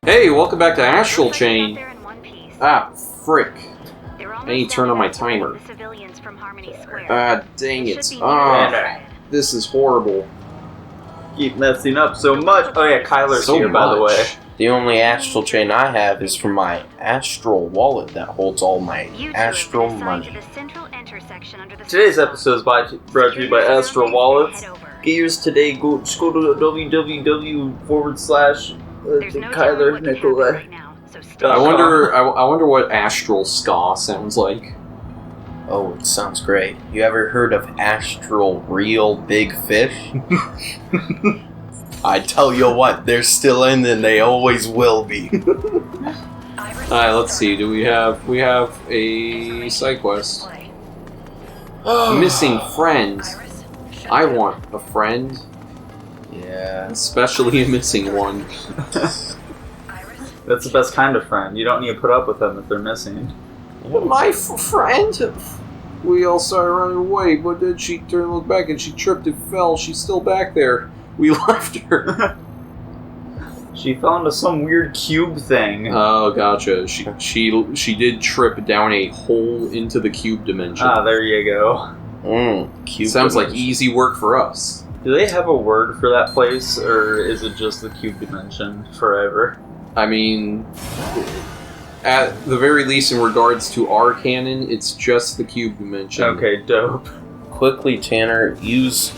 Hey, welcome back to Astral Chain. Ah, frick. I need to turn on my timer. Ah, dang it. Ah, this is horrible. Keep messing up so much. Oh yeah, Kyler's here, by the way. The only Astral Chain I have is from my Astral wallet that holds all my Astral money. Today's episode is brought to you by Astral Wallets. Get yours today. Just go to www.Kyler Nicolai. I wonder what Astral ska sounds like. Oh, it sounds great. You ever heard of Astral Real Big Fish? I tell you what, they're still in and they always will be. Alright, let's see. Do we have a side quest? Missing friend. I want a friend. Yeah. Especially a missing one. That's the best kind of friend. You don't need to put up with them if they're missing. My friend? We all started running away, but then she turned and looked back and she tripped and fell. She's still back there. We left her. She fell into some weird cube thing. Oh, gotcha. She did trip down a hole into the cube dimension. Ah, there you go. Cube Sounds dimension. like easy work for us. Do they have a word for that place, or is it just the cube dimension forever? I mean, at the very least, in regards to our canon, it's just the cube dimension. Okay, dope. Quickly, Tanner, use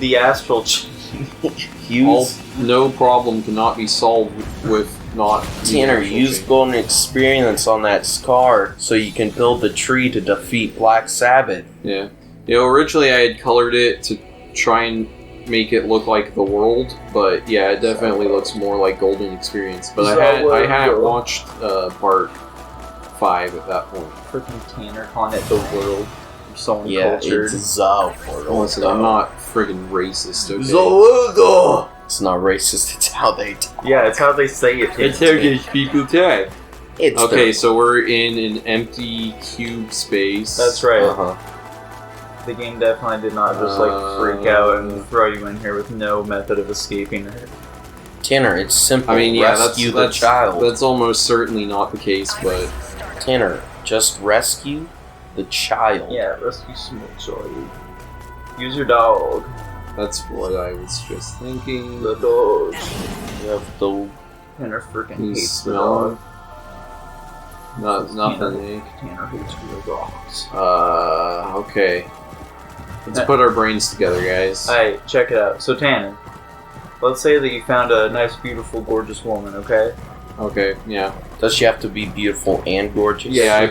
The Astral Chain. No problem cannot be solved with not. Tanner, use golden experience on that scar so you can build the tree to defeat Black Sabbath. Yeah. Originally I had colored it to try and make it look like the world, but yeah, it definitely looks more like golden experience. But I hadn't watched part 5 at that point. Freaking Tanner calling it the world. So uncultured. It's the world. Listen, I'm not friggin' racist, okay? Zoldo! It's not racist, it's how they talk. Yeah, it's how they say it. It's how these people talk. It's okay, so we're in an empty cube space. That's right. Uh-huh. The game definitely did not just freak out and throw you in here with no method of escaping it. Tanner, it's simple. I mean, yeah, rescue the child. That's almost certainly not the case, but Tanner, just rescue the child. Yeah, rescue small child. Use your dog. That's what I was just thinking. The dog. You have the Tanner freaking You hates the smell dog. Nothing, Nick. Tanner hates real dogs. Okay. Let's put our brains together, guys. Alright, check it out. So Tanner, let's say that you found a nice, beautiful, gorgeous woman, okay? Okay, yeah. Does she have to be beautiful and gorgeous? Yeah, I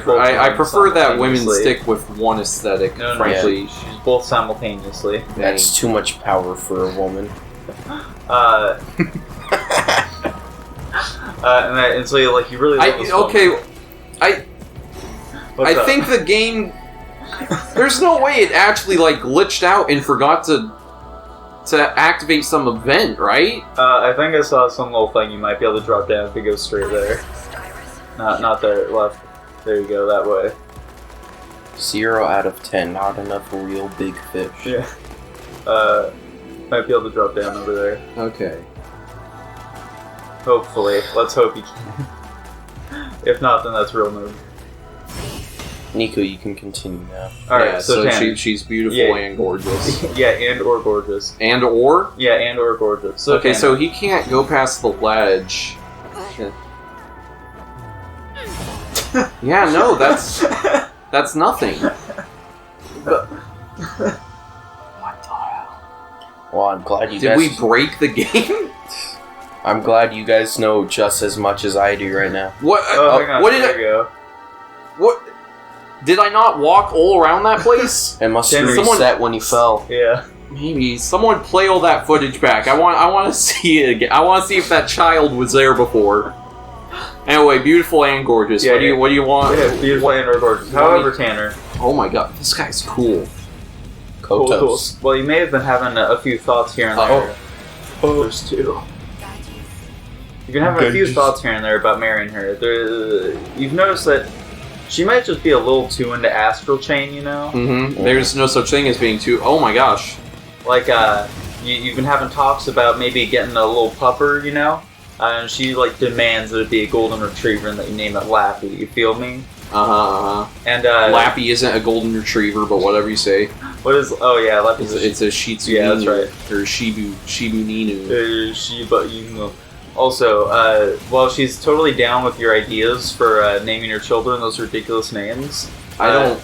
prefer that women stick with one aesthetic, No, frankly. yeah. She's both simultaneously. That's too much power for a woman. And so you really love this woman. I think the game... There's no way it actually, glitched out and forgot to activate some event, right? I think I saw some little thing you might be able to drop down if you go straight there. Not there, left. There you go, that way. 0 out of 10, not enough real big fish. Yeah. Might be able to drop down over there. Okay. Hopefully. Let's hope you can. If not, then that's real noob. Nico, you can continue now. Alright, yeah, so Tanner, she's beautiful and gorgeous. Yeah, and or gorgeous. And or? Yeah, and or gorgeous. So okay, Tanner, so he can't go past the ledge. Yeah, no, that's nothing. What the hell? Well, I'm glad you Did guys... we break the game? I'm glad you guys know just as much as I do right now. What? hang on, what did there you go. What? Did I not walk all around that place? It must have Tanner, reset when you fell. Yeah. Maybe someone play all that footage back. I want to see it again. I want to see if that child was there before. Anyway, beautiful and gorgeous. Yeah, what do you want? Yeah, beautiful and or gorgeous. However, Tanner. Oh my god, this guy's cool. Kotos. Well, you may have been having a few thoughts here and there. There's two. You've been having a few thoughts here and there about marrying her. You've noticed that she might just be a little too into Astral Chain, you know? Mm-hmm. There's no such thing as being too... Oh my gosh. Like, you've been having talks about maybe getting a little pupper, you know? And she like demands that it be a golden retriever and that you name it Lappy. You feel me? And Lappy isn't a golden retriever, but whatever you say. What is? Oh yeah, Lappy's it's a Shih Tzu. Yeah, that's right. Or Shibu Ninu. Shiba Inu. Also, while she's totally down with your ideas for naming your children those ridiculous names, I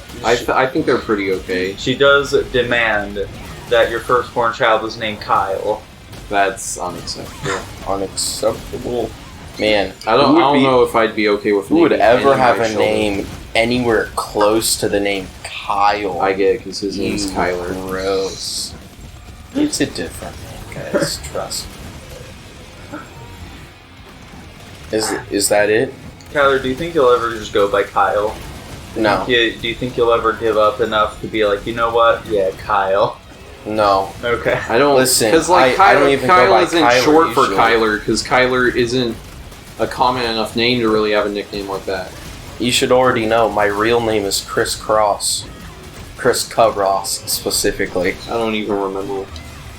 think they're pretty okay. She does demand that your firstborn child is named Kyle. That's unacceptable. Unacceptable. Man, I don't know if I'd be okay with. Who would ever have a name anywhere close to the name Kyle? I get it because his name's Kyler. Gross. It's a different name, guys. Trust me. Is that it? Kyler, do you think you'll ever just go by Kyle? No. Do you think you'll ever give up enough to be like, you know what? Yeah, Kyle. No. Okay. I don't listen. Because like I don't even Kyle go by isn't Kyler short for usually. Kyler because Kyler isn't a common enough name to really have a nickname like that. You should already know my real name is Chris Cross. Chris Cross specifically. I don't even remember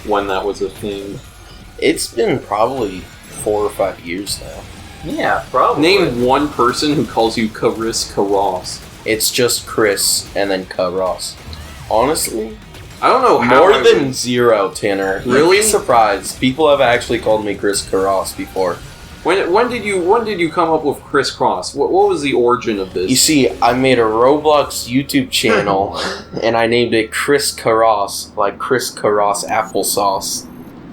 when that was a thing. It's been probably 4 or 5 years now. Yeah, probably. Name one person who calls you Chris Ross. It's just Chris and then Ross. Honestly, I don't know how more than 0, Tanner. Really? You'd be surprised. People have actually called me Chris Ross before. When did you come up with Chris Cross? What was the origin of this? You see, I made a Roblox YouTube channel and I named it Chris Ross, like Chris Ross applesauce.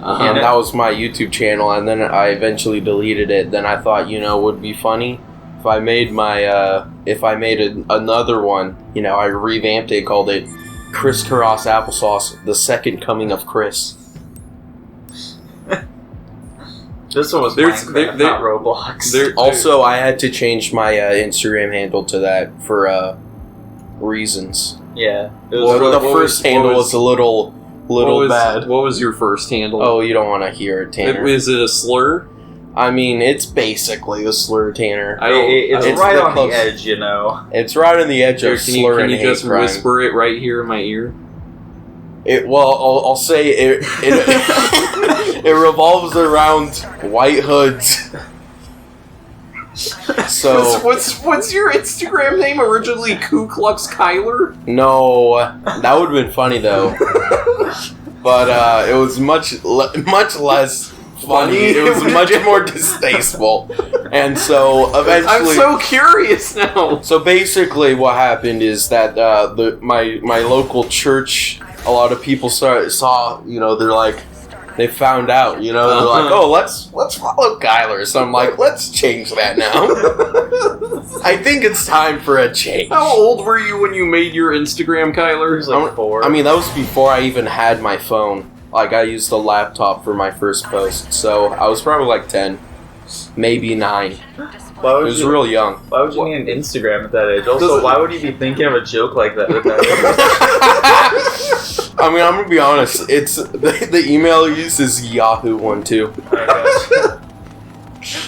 And that was my YouTube channel, and then I eventually deleted it. Then I thought, would be funny if I made another one. I revamped it, called it Chris Ross applesauce, the second coming of Chris. This one was Minecraft, not Roblox. Also, I had to change my Instagram handle to that for reasons. Yeah, the first handle was a little bad. What was your first handle? Oh, you don't want to hear it, Tanner. Is it a slur? I mean, it's basically a slur, Tanner. It's right on the edge, It's right on the edge of slur and hate crime. Can you just whisper it right here in my ear? I'll say it. It revolves around white hoods. So what's your Instagram name originally? Ku Klux Kyler? No, that would have been funny though. But it was much less funny. It was much more distasteful. And so eventually, I'm so curious now. So basically, what happened is that my local church, a lot of people saw. They're like. They found out, they're like, oh, let's follow Kyler. So I'm like, let's change that now. I think it's time for a change. How old were you when you made your Instagram, Kyler? It was like 4. I mean, that was before I even had my phone. Like, I used the laptop for my first post. So I was probably like 10, maybe 9. It was real young. Why would you need an Instagram at that age? Also, why would you be thinking of a joke like that at that age? I mean, I'm gonna be honest. It's the email I use is Yahoo one too.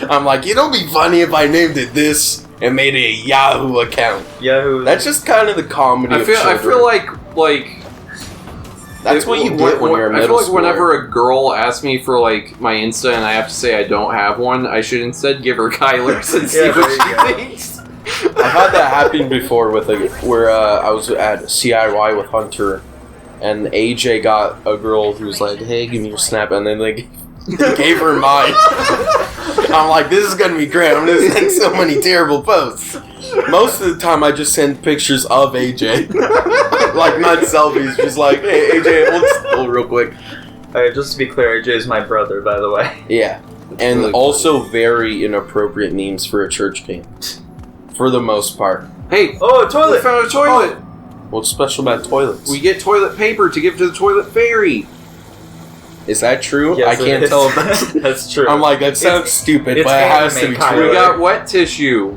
I'm like, it'll be funny if I named it this and made a Yahoo account. Yahoo. That's just kind of the comedy. I feel like that's what you get when you're a middle schooler. I feel like whenever a girl asks me for like my Insta and I have to say I don't have one, I should instead give her Kyler's and see what she thinks. I've had that happen before with where I was at CIY with Hunter. And AJ got a girl who was like, hey, give me your snap. And then they gave her mine. I'm like, this is going to be great. I'm going to send so many terrible posts. Most of the time, I just send pictures of AJ. Like, not selfies. Just like, hey, AJ, hold still real quick. Just to be clear, AJ is my brother, by the way. Yeah. And really also very inappropriate memes for a church game. For the most part. Hey! Oh, a toilet! We found a toilet! Oh. What's special about toilets? We get toilet paper to give to the toilet fairy. Is that true? Yes, I can't tell if that's true. I'm like, that sounds stupid, but it has to be true. We got wet tissue.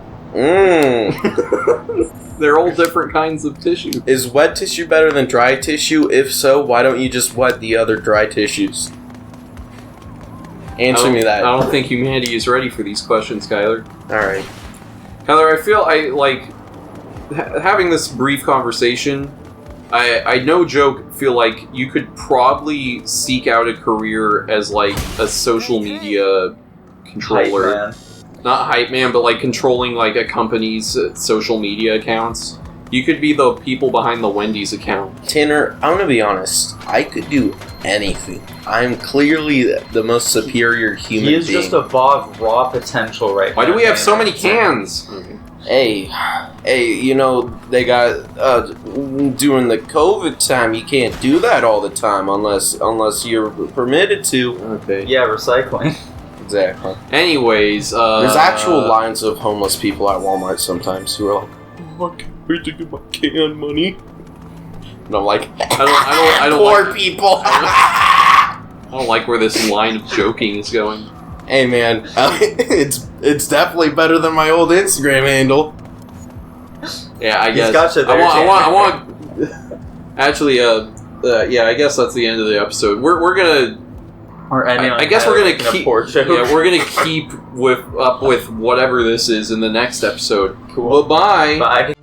They're all different kinds of tissue. Is wet tissue better than dry tissue? If so, why don't you just wet the other dry tissues? Answer me that. I don't think humanity is ready for these questions, Kyler. Alright. Kyler, I feel having this brief conversation, I no joke feel like you could probably seek out a career as like a social media controller. Not hype man, but like controlling like a company's social media accounts. You could be the people behind the Wendy's account. Tanner, I'm gonna be honest. I could do anything. I'm clearly the most superior human being. He is just above raw potential right now. Why do we have so many cans? Hey, you know, they got, during the COVID time, you can't do that all the time unless you're permitted to. Okay. Yeah, recycling. Exactly. Anyways, there's actual lines of homeless people at Walmart sometimes who are like, oh, I can't wait to get my can money. And I'm like, I don't poor like, people. I don't like where this line of joking is going. Hey man, it's definitely better than my old Instagram handle. Yeah, I guess. Gotcha there, I want. Actually, yeah, I guess that's the end of the episode. We're gonna. I guess we're gonna keep. Yeah, we're gonna keep up with whatever this is in the next episode. Cool. Bye. Bye.